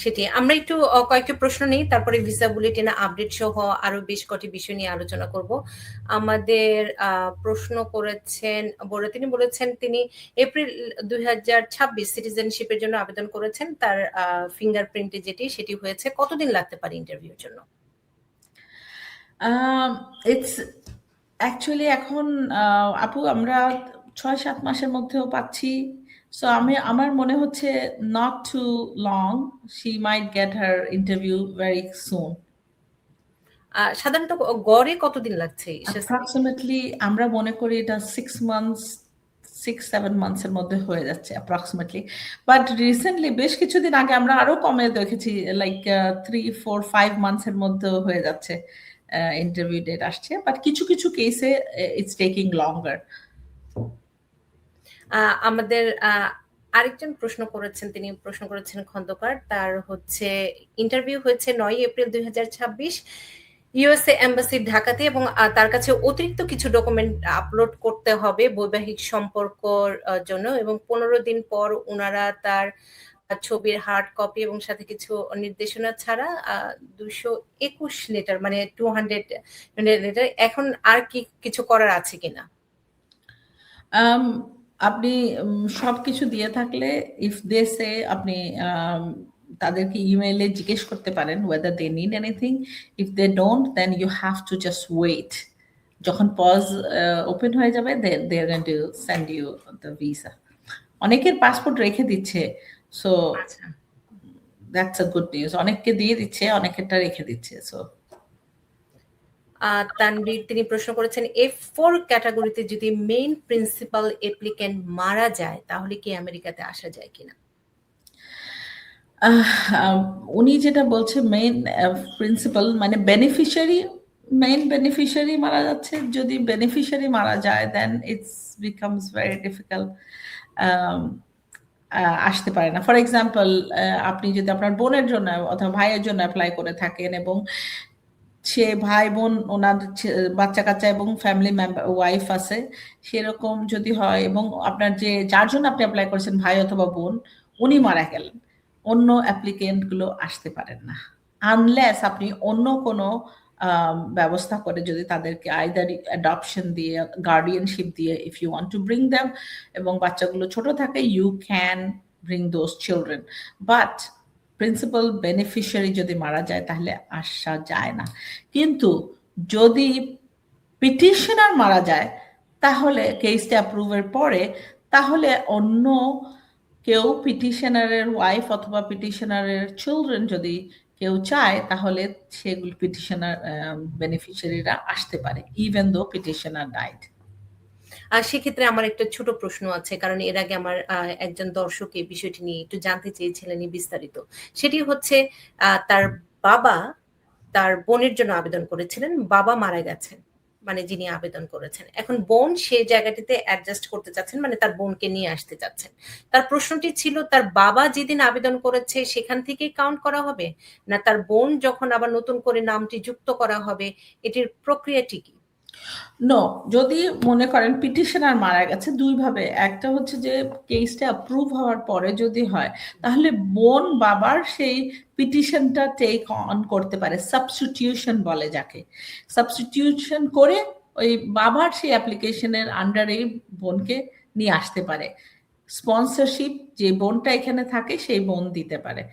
সেটি আমরা একটু কয়েকটি প্রশ্ন নিই, তারপরে ভিসা বুলেটিন আপডেট সহ আরো বেশ কটি বিষয় নিয়ে আলোচনা করব। আমাদের প্রশ্ন করেছেন তিনি বলেছেন তিনি এপ্রিল 2026 সিটিজেনশিপের জন্য আবেদন করেছেন, তার ফিঙ্গারপ্রিন্টে সেটি হয়েছে। কতদিন লাগতে পারে ইন্টারভিউর জন্য? ইটস অ্যাকচুয়ালি এখন আপু আমরা 6-7 মাসের মধ্যেও পাচ্ছি। সো আমার মনে হচ্ছে not too long she might get her interview very soon. সাধারণত গড়ে কতদিন লাগছে? Approximately আমরা মনে করি এটা 6-7 মান্থসের মধ্যে হয়ে যাচ্ছে approximately. বাট রিসেন্টলি বেশ কিছুদিন আগে আমরা আরো কমে দেখেছি, লাইক 3-4-5 মান্থসের মধ্যে হয়ে যাচ্ছে ইন্টারভিউ ডেট আসছে। বাট কিছু কিছু কেসে ইটস টেকিং লঙ্গার। আমাদের আরেকজন প্রশ্ন করেছেন, তিনি প্রশ্ন করেছেন খন্দকার, তার ইন্টারভিউ হয়েছে 9 এপ্রিল 2026 ইউএসএ এম্বাসি ঢাকাতে, এবং তার কাছে অতিরিক্ত কিছু ডকুমেন্ট আপলোড করতে হবে বৈবাহিক সম্পর্কর জন্য, এবং 15 দিন পর ওনারা তার ছবির হার্ড কপি এবং সাথে কিছু নির্দেশনা ছাড়া 221 লেটার, মানে 200 লেটার। এখন আর কি কিছু করার আছে কিনা? আপনি সবকিছু দিয়ে থাকলে ইফ দে সে আপনি তাদেরকে ইমেইলে জিজ্ঞেস করতে পারেন whether they need anything. If they don't, then you have to just wait. যখন পজ ওপেন হয়ে যাবে then they are going to send you the visa. অনেকের পাসপোর্ট রেখে দিচ্ছে, so that's a good news. অনেককে দিয়ে দিচ্ছে, অনেকেরটা রেখে দিচ্ছে। সো তানভীর তিনি প্রশ্ন করেছেন F4 ক্যাটাগরিতে যদি মেইন প্রিন্সিপাল অ্যাপ্লিক্যান্ট মারা যায় তাহলে কি আমেরিকাতে আসা যায় কিনা? উনি যেটা বলছে মেইন প্রিন্সিপাল মানে মেইন বেনিফিশিয়ারি মারা যাচ্ছে। যদি বেনিফিশিয়ারি মারা যায় দেন ইটস বিকামস ভেরি ডিফিকাল্ট, আসতে পারে না। ফর এক্সাম্পল আপনি যদি আপনার বোনের জন্য অথবা ভাইয়ের জন্য অ্যাপ্লাই করে থাকেন এবং সে ভাই বোন ওনার বাচ্চা কাচ্চা এবং ফ্যামিলি মেম্বার ওয়াইফ আছে, সেরকম যদি হয় এবং আপনার যার জন্য আপনি অ্যাপ্লাই করেছেন ভাই অথবা বোন উনি মারা গেলেন, অন্য অ্যাপ্লিকেন্ট গুলো আসতে পারেন না আনলেস আপনি অন্য কোনো ব্যবস্থা করে যদি তাদেরকে আইদার অ্যাডপশন দিয়ে গার্ডিয়ানশিপ দিয়ে if you want to bring them এবং বাচ্চাগুলো ছোট থাকে you can bring those children. But principal beneficiary যদি মারা যায় তাহলে আসা যায় না। কিন্তু যদি পিটিশনার মারা যায় তাহলে কেসটা অ্যাপ্রুভের পরে তাহলে অন্য কেউ পিটিশনারের ওয়াইফ অথবা পিটিশনারের চিলড্রেন যদি কেউ চায় তাহলে সেগুলো পিটিশনার বেনিফিশিয়ারিরা আসতে পারে ইভেন দো পিটিশনার ডাইড। সেক্ষেত্রে আমার একটা ছোট প্রশ্ন আছে, কারণ এর আগে আমার একজন দর্শক এই বিষয়টি নিয়ে একটু জানতে চেয়েছিলেন বিস্তারিত। সেটি হচ্ছে তার বাবা তার বোনের জন্য আবেদন করেছিলেন, বাবা মারা গেছেন, মানে যিনি আবেদন করেছেন। এখন বোন সেই জায়গাটিতে অ্যাডজাস্ট করতে চাচ্ছেন, মানে তার বোনকে নিয়ে আসতে চাচ্ছেন। তার প্রশ্নটি ছিল তার বাবা যেদিন আবেদন করেছে সেখান থেকেই কাউন্ট করা হবে, না তার বোন যখন আবার নতুন করে নামটি যুক্ত করা হবে, এটির প্রক্রিয়াটি কি? নো, যদি মনে করেন পিটিশনার মারা গেছে দুই ভাবে, একটা হচ্ছে যে কেসটা অ্যাপ্রুভ হওয়ার পরে যদি হয় তাহলে বোন বাবার সেই পিটিশনটা টেক অন করতে পারে, সাবস্টিটিউশন বলে যাকে। সাবস্টিটিউশন করে ওই বাবার সেই অ্যাপ্লিকেশনের আন্ডারে বোনকে নিয়ে আসতে পারে। স্পন্সরশিপ যে বোনটা এখানে থাকে সেই বোন দিতে পারে।